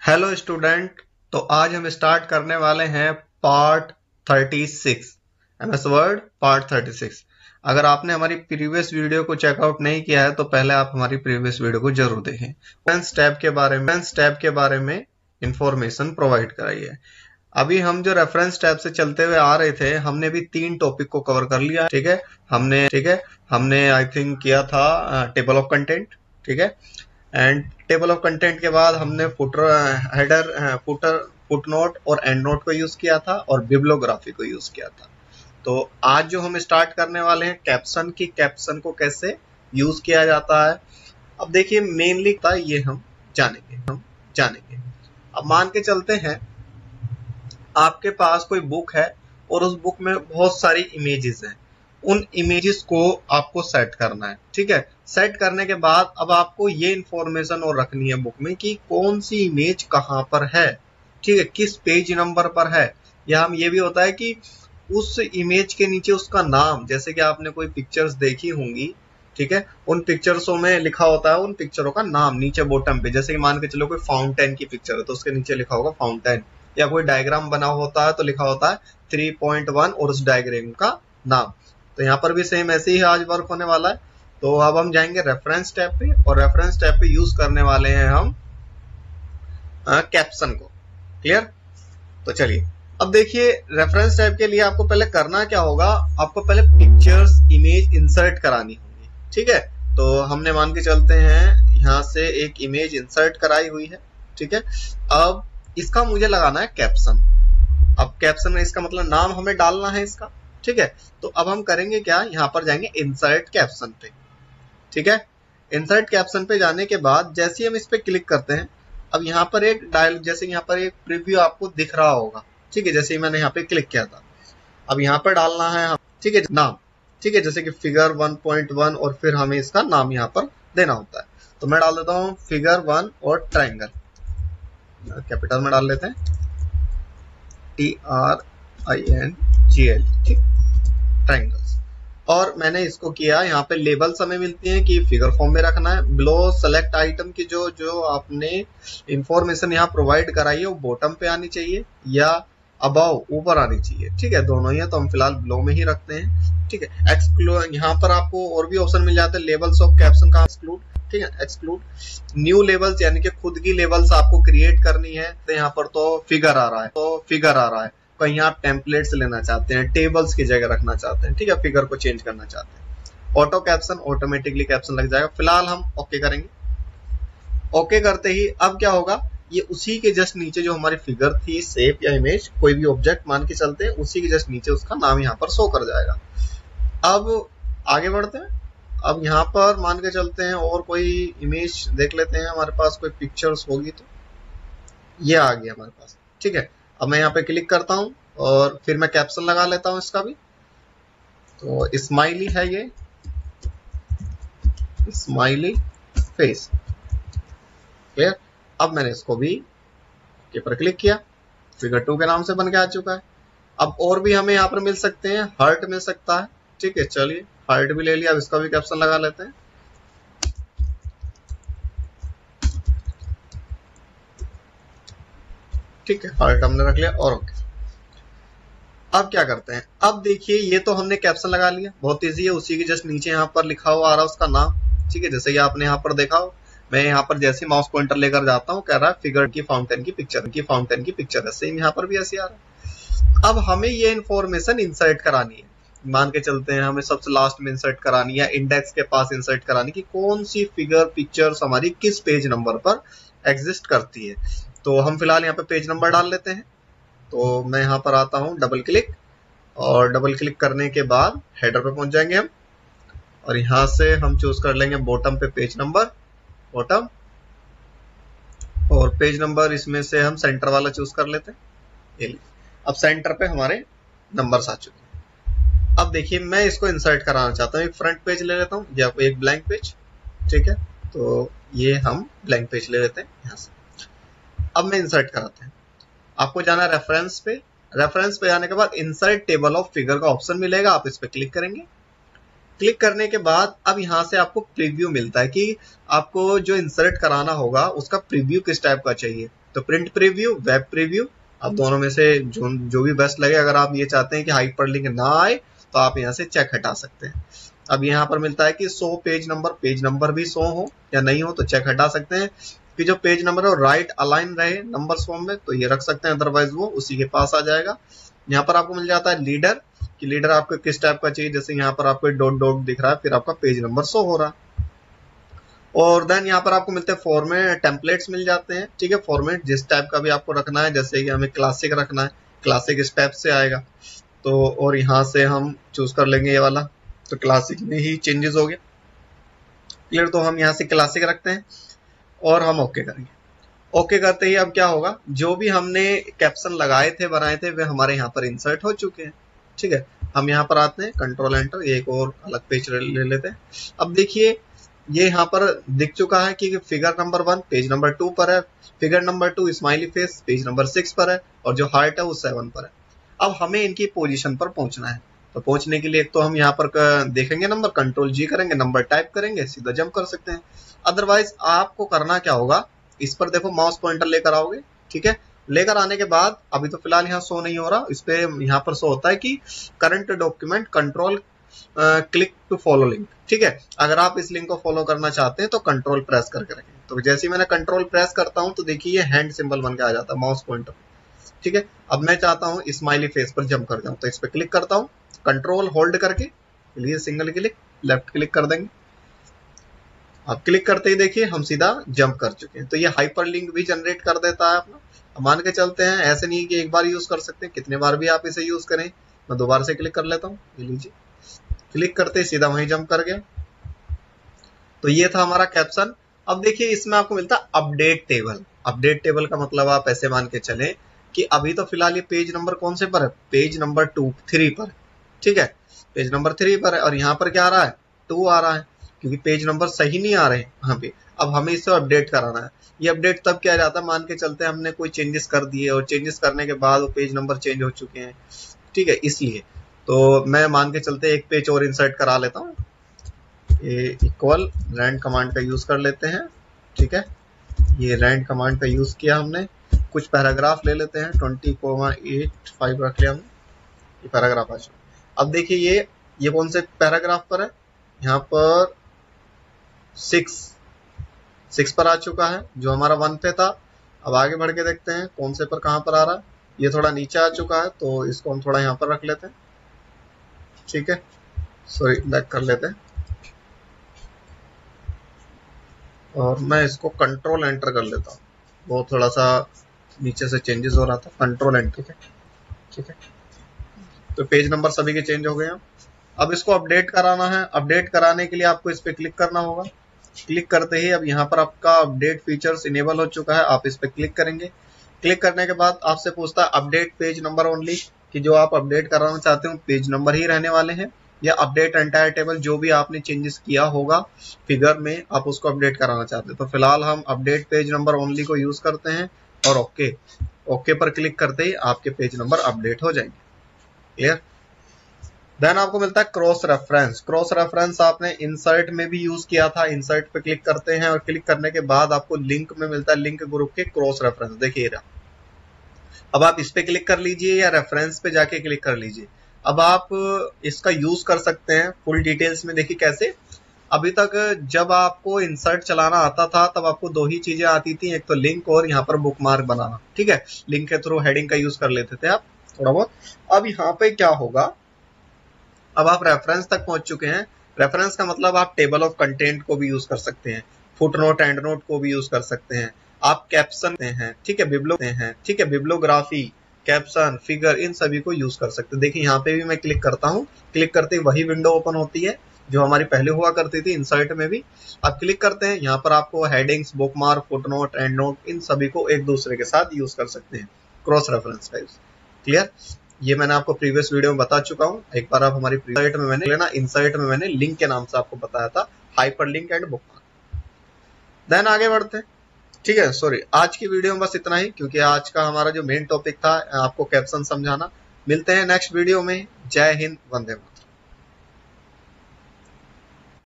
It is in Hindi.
Hello student. तो आज हम स्टार्ट करने वाले हैं पार्ट 36 एमएस वर्ड पार्ट 36। अगर आपने हमारी प्रीवियस वीडियो को चेकआउट नहीं किया है तो पहले आप हमारी प्रीवियस वीडियो को जरूर देखें। रेफरेंस टैब के बारे में इंफॉर्मेशन प्रोवाइड कराई है। अभी हम जो रेफरेंस टैब से चलते हुए आ रहे थे, हमने भी 3 टॉपिक को कवर कर लिया। ठीक है, हमने आई थिंक किया था टेबल ऑफ कंटेंट। ठीक है, एंड टेबल ऑफ कंटेंट के बाद हमने फुटनोट और एंड नोट को यूज किया था और बिब्लियोग्राफी को यूज किया था। तो आज जो हम स्टार्ट करने वाले हैं कैप्शन को कैसे यूज किया जाता है। अब देखिए मेनली ये हम जानेंगे। अब मान के चलते हैं आपके पास कोई बुक है और उस बुक में बहुत सारी इमेजेस हैं। उन इमेजेस को आपको सेट करना है। ठीक है, सेट करने के बाद अब आपको ये इंफॉर्मेशन और रखनी है बुक में कि कौन सी इमेज कहाँ पर है। ठीक है, किस पेज नंबर पर है। या हम ये भी होता है कि उस इमेज के नीचे उसका नाम, जैसे कि आपने कोई पिक्चर्स देखी होंगी। ठीक है, उन पिक्चर्सों में लिखा होता है उन पिक्चरों का नाम नीचे बॉटम पे। जैसे कि मान के चलो कोई फाउंटेन की पिक्चर है तो उसके नीचे लिखा होगा फाउंटेन, या कोई डायग्राम बना होता है तो लिखा होता है 3.1 और उस डायग्राम का नाम। तो यहाँ पर भी सेम ऐसे ही आज वर्क होने वाला है। तो अब हम जाएंगे रेफरेंस टैब पे और रेफरेंस टैब पे यूज करने वाले हैं हम कैप्शन को। क्लियर? तो चलिए अब देखिए रेफरेंस टैब के लिए आपको पहले करना क्या होगा, आपको पहले पिक्चर्स इमेज इंसर्ट करानी होगी। ठीक है, तो हमने मान के चलते हैं यहाँ से एक इमेज इंसर्ट कराई हुई है। ठीक है, अब इसका मुझे लगाना है कैप्शन। अब कैप्शन में इसका मतलब नाम हमें डालना है इसका। ठीक है, तो अब हम करेंगे क्या, यहाँ पर जाएंगे इंसर्ट कैप्शन पे। ठीक है, इंसर्ट कैप्शन पे जाने के बाद जैसे ही हम इस पे क्लिक करते हैं, अब यहाँ पर एक डायल, जैसे यहाँ पर एक प्रीव्यू आपको दिख रहा होगा। ठीक है, जैसे ही मैंने यहाँ पे क्लिक किया था, अब यहाँ पर डालना है हम, ठीक है, नाम। ठीक है, जैसे कि फिगर 1.1 और फिर हमें इसका नाम यहाँ पर देना होता है। तो मैं डाल देता हूँ फिगर 1 और ट्रायंगल, कैपिटल में डाल लेते हैं TRINGL। ठीक, ट्रायंगल्स। और मैंने इसको किया, यहाँ पे लेबल्स हमें मिलती हैं कि फिगर फॉर्म में रखना है। बिलो सेलेक्ट आइटम की जो आपने इंफॉर्मेशन यहाँ प्रोवाइड कराई है वो बॉटम पे आनी चाहिए या अबव ऊपर आनी चाहिए। ठीक है, दोनों ही है तो हम फिलहाल बिलो में ही रखते हैं। ठीक है, एक्सक्लूड, यहाँ पर आपको और भी ऑप्शन मिल जाते हैं लेबल्स ऑफ कैप्शन का एक्सक्लूड। ठीक है, एक्सक्लूड न्यू लेवल्स, यानी कि खुद की लेवल्स आपको क्रिएट करनी है। तो यहाँ पर तो फिगर आ रहा है, कहीं आप टेम्पलेट्स लेना चाहते हैं, टेबल्स की जगह रखना चाहते हैं। ठीक है, फिगर को चेंज करना चाहते हैं, ऑटो कैप्शन, ऑटोमेटिकली कैप्शन लग जाएगा। फिलहाल हम ओके करेंगे। ओके करते ही अब क्या होगा, ये उसी के जस्ट नीचे जो हमारी फिगर थी, शेप या इमेज, कोई भी ऑब्जेक्ट मान के चलते हैं, उसी के जस्ट नीचे उसका नाम यहाँ पर शो कर जाएगा। अब आगे बढ़ते हैं। अब यहाँ पर मान के चलते हैं और कोई इमेज देख लेते हैं, हमारे पास कोई पिक्चर्स होगी तो ये आ गया हमारे पास। ठीक है, अब मैं यहाँ पे क्लिक करता हूँ और फिर मैं कैप्शन लगा लेता हूँ इसका भी। तो स्माइली है ये, स्माइली फेस। क्लियर? अब मैंने इसको भी के पर क्लिक किया, फिगर 2 के नाम से बन के आ चुका है। अब और भी हमें यहाँ पर मिल सकते हैं, हार्ट मिल सकता है। ठीक है, चलिए हार्ट भी ले लिया, अब इसका भी कैप्शन लगा लेते हैं। ठीक है, हार्ट हमने रख लिया और ओके। अब क्या करते हैं, अब देखिए ये तो हमने कैप्शन लगा लिया, बहुत इजी है। उसी के जस्ट नीचे यहाँ पर लिखा हुआ आ रहा है उसका नाम। ठीक है, जैसे कि आपने यहाँ पर देखा हो, मैं यहाँ पर जैसे माउस पॉइंटर लेकर जाता हूँ, कह रहा है फिगर की फाउंटेन की पिक्चर है। सेम यहाँ पर भी ऐसे आ रहा है। अब हमें ये इन्फॉर्मेशन इंसर्ट करानी है। मान के चलते हैं हमें सबसे लास्ट में इंसर्ट करानी है, इंडेक्स के पास इंसर्ट करानी कि कौन सी फिगर पिक्चर्स हमारी किस पेज नंबर पर एग्जिस्ट करती है। तो हम फिलहाल यहाँ पे पेज नंबर डाल लेते हैं। तो मैं यहाँ पर आता हूँ, डबल क्लिक, और डबल क्लिक करने के बाद हेडर पे पहुंच जाएंगे हम, और यहाँ से हम चूज कर लेंगे बॉटम पे पेज नंबर, बॉटम, और पेज नंबर इसमें से हम सेंटर वाला चूज कर लेते हैं। अब सेंटर पे हमारे नंबर्स आ चुके हैं। अब देखिए मैं इसको इंसर्ट कराना चाहता हूँ, एक फ्रंट पेज ले लेता हूँ या कोई एक ब्लैंक पेज। ठीक है, तो ये हम ब्लैंक पेज ले लेते हैं यहाँ से। अब मैं इंसर्ट कराते हैं, आपको जाना रेफरेंस पे। रेफरेंस पे जाने के बाद इंसर्ट टेबल ऑफ फिगर का ऑप्शन मिलेगा, आप इस पे क्लिक करेंगे। क्लिक करने के बाद अब यहाँ से आपको प्रीव्यू मिलता है कि आपको जो इंसर्ट कराना होगा उसका प्रीव्यू किस टाइप का चाहिए। तो प्रिंट प्रीव्यू, वेब प्रीव्यू, अब दोनों में से जो भी बेस्ट लगे। अगर आप ये चाहते हैं कि हाइपरलिंक ना आए तो आप यहाँ से चेक हटा सकते हैं। अब यहाँ पर मिलता है कि शो पेज नंबर भी शो हो या नहीं हो तो चेक हटा सकते हैं कि जो पेज नंबर है वो राइट अलाइन रहे नंबर्स फॉर्म में, तो ये रख सकते हैं, अदरवाइज वो उसी के पास आ जाएगा। यहाँ पर आपको मिल जाता है लीडर, कि लीडर आपको किस टाइप का चाहिए, जैसे यहाँ पर आपको डॉट डॉट दिख रहा है, फिर आपका पेज नंबर शो हो रहा है। और देन यहाँ पर आपको मिलते हैं फॉर्मेट, टेम्पलेट्स मिल जाते हैं, ठीक है। फॉर्मेट जिस टाइप का भी आपको रखना है, जैसे कि हमें क्लासिक रखना है, क्लासिक इस टाइप से आएगा, तो और यहाँ से हम चूज कर लेंगे ये वाला, तो क्लासिक में ही चेंजेस हो गया, क्लियर। तो हम यहाँ से क्लासिक रखते हैं और हम ओके करेंगे। ओके करते ही अब क्या होगा, जो भी हमने कैप्शन लगाए थे, बनाए थे, वे हमारे यहाँ पर इंसर्ट हो चुके हैं, ठीक है। हम यहाँ पर आते हैं, कंट्रोल एंटर, एक और अलग पेज ले लेते हैं। अब देखिए ये यहाँ पर दिख चुका है कि फिगर नंबर 1 पेज नंबर 2 पर है, figure number 2 smiley face page number 6 पर है, और जो हार्ट है वो 7 पर है। अब हमें इनकी पोजीशन पर पहुंचना है, तो पहुंचने के लिए एक तो हम यहाँ पर देखेंगे नंबर, कंट्रोल जी करेंगे, नंबर टाइप करेंगे, सीधा जंप कर सकते हैं। अदरवाइज आपको करना क्या होगा, इस पर देखो माउस पॉइंटर लेकर आओगे, ठीक है। लेकर आने के बाद अभी तो फिलहाल यहाँ शो नहीं हो रहा, इस पे यहाँ पर शो होता है कि current document control click to follow link, ठीक है। अगर आप इस लिंक को फॉलो करना चाहते हैं तो कंट्रोल प्रेस करके रखें। तो जैसे ही मैंने कंट्रोल प्रेस करता हूं तो देखिए ये हैंड सिंबल बन के आ जाता है माउस पॉइंटर, ठीक है। अब मैं चाहता हूं स्माइली फेस पर जंप कर जाऊं, तो इस पर क्लिक करता हूं, कंट्रोल होल्ड करके, लिए सिंगल क्लिक, लेफ्ट क्लिक कर देंगे। अब क्लिक करते ही देखिए हम सीधा जंप कर चुके हैं। तो ये हाइपर लिंक भी जनरेट कर देता है अपना। अब मान के चलते हैं, ऐसे नहीं कि एक बार यूज कर सकते हैं, कितने बार भी आप इसे यूज करें। मैं दोबारा से क्लिक कर लेता हूँ, ये लीजिए, क्लिक करते ही सीधा वहीं जंप कर गया। तो ये था हमारा कैप्शन। अब देखिए इसमें आपको मिलता है अपडेट टेबल। अपडेट टेबल का मतलब आप ऐसे मान के चले कि अभी तो फिलहाल ये पेज नंबर कौन से पर है, पेज नंबर 3 पर, ठीक है, पेज नंबर 3 पर है, और यहाँ पर क्या आ रहा है, 2 आ रहा है, क्योंकि पेज नंबर सही नहीं आ रहे यहाँ पे। अब हमें इसे अपडेट कराना है। ये अपडेट तब किया जाता है, मान के चलते हैं हमने कोई चेंजेस कर दिए और चेंजेस करने के बाद वो पेज नंबर चेंज हो चुके हैं, ठीक है, इसलिए। तो मैं मान के चलते एक पेज और इंसर्ट करा लेता हूँ, ये इक्वल रैंड कमांड का यूज कर लेते हैं, ठीक है। ये रैंड कमांड का यूज किया हमने, कुछ पैराग्राफ ले लेते हैं, 20,85 रख लिया हमने, ये पैराग्राफ आ चुका। अब देखिए ये कौन से पैराग्राफ पर है, यहाँ पर 6 पर आ चुका है, जो हमारा 1 पे था। अब आगे बढ़ के देखते हैं कौन से पर कहाँ पर आ रहा है। ये थोड़ा नीचे आ चुका है, तो इसको हम थोड़ा यहाँ पर रख लेते हैं, ठीक है, सॉरी बैक कर लेते हैं, और मैं इसको कंट्रोल एंटर कर लेता हूँ। वो थोड़ा सा नीचे से चेंजेस हो रहा था, कंट्रोल एंटर, ठीक है। तो पेज नंबर सभी के चेंज हो गए हैं। अब इसको अपडेट कराना है। अपडेट कराने के लिए आपको इस पे क्लिक करना होगा। क्लिक करते ही अब यहाँ पर आपका अपडेट फीचर्स इनेबल हो चुका है, आप इस पे क्लिक करेंगे। क्लिक करने के बाद आपसे पूछता है अपडेट पेज नंबर ओनली, कि जो आप अपडेट कराना चाहते हो पेज नंबर ही रहने वाले हैं, या अपडेट एंटायर टेबल, जो भी आपने चेंजेस किया होगा फिगर में आप उसको अपडेट कराना चाहते हैं। तो फिलहाल हम अपडेट पेज नंबर ओनली को यूज करते हैं, और ओके पर क्लिक करते ही आपके पेज नंबर अपडेट हो जाएंगे, क्लियर। देन आपको मिलता है क्रॉस रेफरेंस। क्रॉस रेफरेंस आपने इंसर्ट में भी यूज किया था। इंसर्ट पे क्लिक करते हैं और क्लिक करने के बाद आपको लिंक में मिलता है, लिंक ग्रुप के क्रॉस रेफरेंस, देखिए रहा। अब आप इस पे क्लिक कर लीजिए या रेफरेंस पे जाके क्लिक कर लीजिए। अब आप इसका यूज कर सकते हैं फुल डिटेल्स में। देखिए कैसे, अभी तक जब आपको इंसर्ट चलाना आता था तब आपको 2 ही चीजें आती थी, एक तो लिंक और यहाँ पर बुकमार्क बनाना, ठीक है। लिंक के थ्रू हेडिंग का यूज कर लेते थे आप थोड़ा बहुत। अब यहाँ पे क्या होगा, अब आप रेफरेंस तक पहुंच चुके हैं। रेफरेंस का मतलब आप टेबल ऑफ कंटेंट को भी यूज कर सकते हैं, फुट नोट, एंड नोट को भी यूज कर सकते हैं, आप कैप्शन हैं, ठीक है, बिब्लियोग्राफी, कैप्शन, फिगर, इन सभी को यूज कर सकते हैं। देखिए यहाँ पे भी मैं क्लिक करता हूँ, क्लिक करते ही वही विंडो ओपन होती है जो हमारी पहले हुआ करती थी इंसर्ट में भी। अब क्लिक करते हैं, यहाँ पर आपको headings, bookmark, footnote, endnote, इन सभी को एक दूसरे के साथ यूज कर सकते हैं क्रॉस रेफरेंस का यूज, क्लियर। ये मैंने आपको प्रीवियस वीडियो में बता चुका हूँ। एक बार आप हमारी इंसर्ट में मैंने लिंक के नाम से आपको बताया था, hyperlink and bookmark. Then आगे बढ़ते हैं, ठीक है। सॉरी, आज की वीडियो में बस इतना ही, क्योंकि आज का हमारा जो मेन टॉपिक था आपको कैप्शन समझाना। मिलते हैं नेक्स्ट वीडियो में। जय हिंद, वंदे मातरम।